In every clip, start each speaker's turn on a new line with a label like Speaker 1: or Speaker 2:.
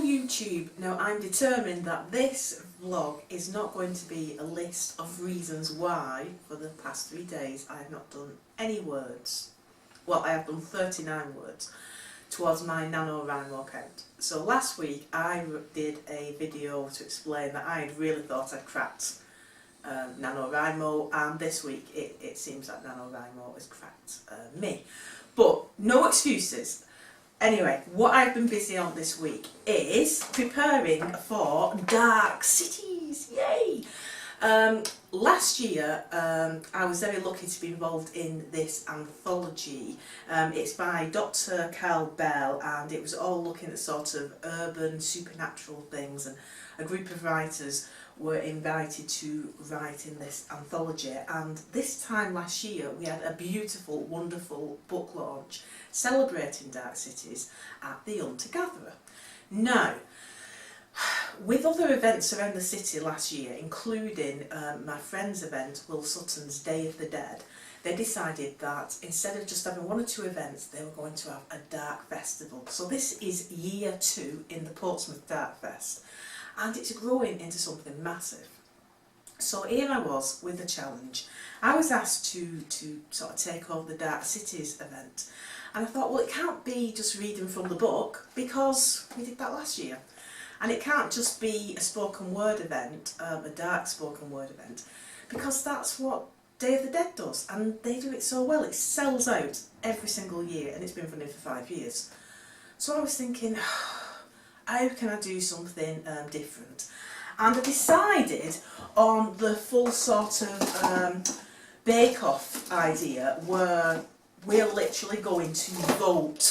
Speaker 1: YouTube. Now I'm determined that this vlog is not going to be a list of reasons why for the past 3 days I have not done any words. Well, I have done 39 words towards my NaNoWriMo account. So last week I did a video to explain that I had really thought I'd cracked NaNoWriMo, and this week it seems that NaNoWriMo has cracked me. But no excuses. Anyway, what I've been busy on this week is preparing for Dark Cities. Yay! Last year I was very lucky to be involved in this anthology. It's by Dr. Carl Bell, and it was all looking at sort of urban supernatural things, and a group of writers were invited to write in this anthology. And this time last year we had a beautiful, wonderful book launch celebrating Dark Cities at the Hunter Gatherer. Now, with other events around the city last year, including my friend's event, Will Sutton's Day of the Dead, they decided that instead of just having 1 or 2 events, they were going to have a dark festival. So this is year 2 in the Portsmouth Darkfest, and it's growing into something massive. So here I was with the challenge. I was asked to sort of take over the Dark Cities event, and I thought, well, it can't be just reading from the book, because we did that last year. And it can't just be a spoken word event, a dark spoken word event, because that's what Day of the Dead does, and they do it so well. It sells out every single year, and it's been running for 5 years. So I was thinking, how can I do something different? And I decided on the full sort of bake-off idea, where we're literally going to vote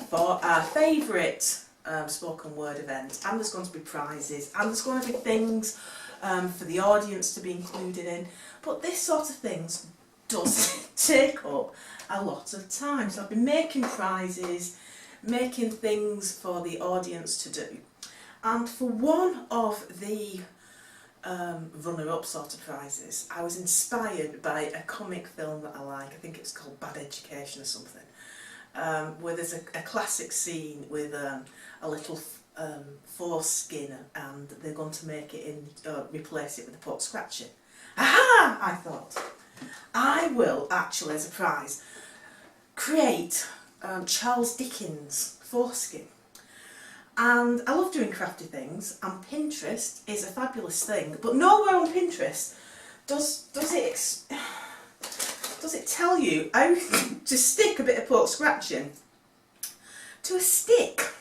Speaker 1: for our favourite spoken word event, and there's going to be prizes, and there's going to be things for the audience to be included in. But this sort of things does take up a lot of time. So I've been making prizes, making things for the audience to do. And for one of the runner-up sort of prizes, I was inspired by a comic film that I like. I think it's called Bad Education or something. Where there's a classic scene with a little foreskin, and they're going to make it in, replace it with a pot scratching. Aha! I thought, I will actually, as a prize, create Charles Dickens' foreskin. And I love doing crafty things, and Pinterest is a fabulous thing, but nowhere on Pinterest does it tell you how to stick a bit of pork scratching to a stick.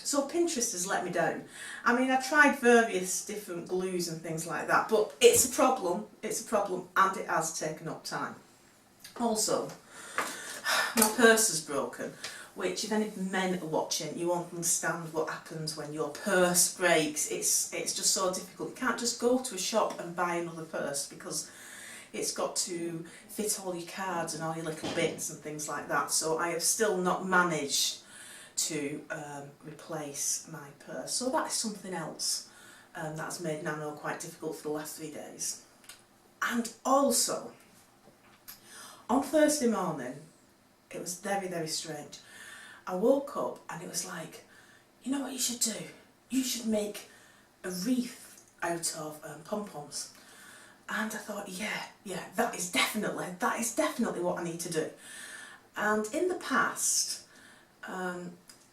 Speaker 1: So Pinterest has let me down. I mean, I tried various different glues and things like that, but it's a problem, and it has taken up time. Also, my purse is broken, which, if any men are watching, you won't understand what happens when your purse breaks. It's just so difficult. You can't just go to a shop and buy another purse, because it's got to fit all your cards and all your little bits and things like that. So I have still not managed to replace my purse. So that is something else that's made Nano quite difficult for the last 3 days. And also, on Thursday morning, it was very, very strange. I woke up and it was like, you know what you should do? You should make a wreath out of pom-poms. And I thought, yeah, that is definitely what I need to do. And in the past,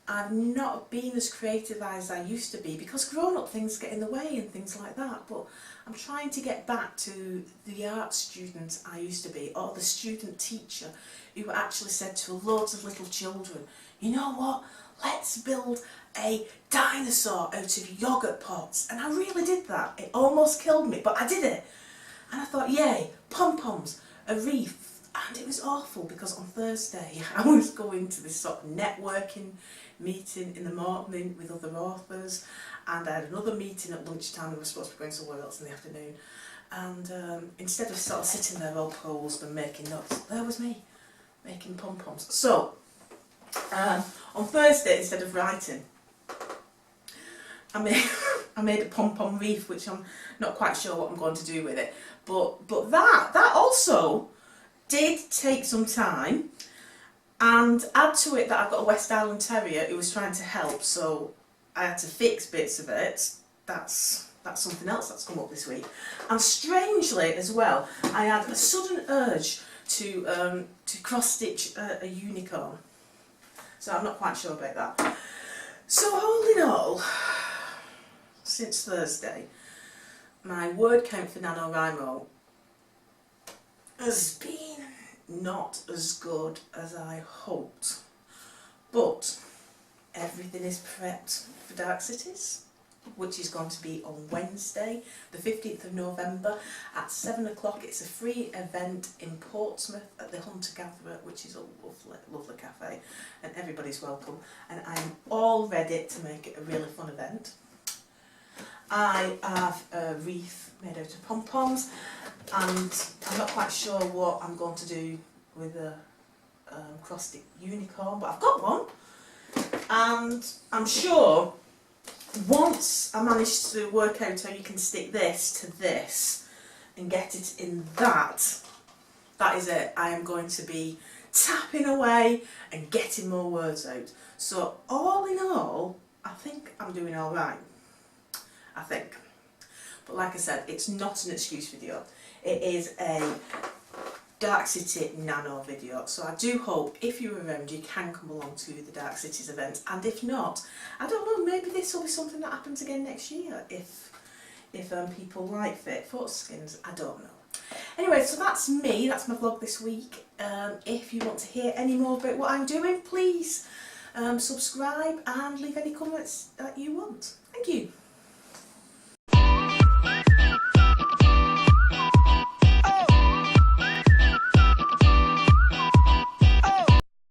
Speaker 1: I've not been as creative as I used to be, because grown-up things get in the way and things like that. But I'm trying to get back to the art student I used to be, or the student teacher who actually said to loads of little children, you know what, let's build a dinosaur out of yogurt pots. And I really did that. It almost killed me, but I did it. And I thought, yay, pom-poms, a wreath. And it was awful, because on Thursday I was going to this sort of networking meeting in the morning with other authors, and I had another meeting at lunchtime. I was supposed to be going somewhere else in the afternoon. And instead of sort of sitting there all posed and making notes, there was me making pom-poms. So on Thursday, instead of writing, I made a pom-pom wreath, which I'm not quite sure what I'm going to do with it. But that also did take some time, and add to it that I've got a West Island Terrier who was trying to help, so I had to fix bits of it. That's something else that's come up this week. And strangely as well, I had a sudden urge to cross-stitch a unicorn. So I'm not quite sure about that. So all in all, since Thursday, my word count for NaNoWriMo has been not as good as I hoped. But everything is prepped for Dark Cities, which is going to be on Wednesday, the 15th of November at 7 o'clock. It's a free event in Portsmouth at the Hunter-Gatherer, which is a lovely, lovely cafe, and everybody's welcome. And I'm all ready to make it a really fun event. I have a wreath made out of pom-poms, and I'm not quite sure what I'm going to do with a cross-stick unicorn, but I've got one, and I'm sure once I manage to work out how you can stick this to this and get it in that, that is it. I am going to be tapping away and getting more words out. So all in all, I think I'm doing all right. I think. But like I said, it's not an excuse video. It is a Dark City Nano video, so I do hope if you're around you can come along to the Dark Cities event, and if not, I don't know, maybe this will be something that happens again next year if people like foreskins, I don't know. Anyway, so that's me, that's my vlog this week. If you want to hear any more about what I'm doing, please subscribe and leave any comments that you want. Thank you.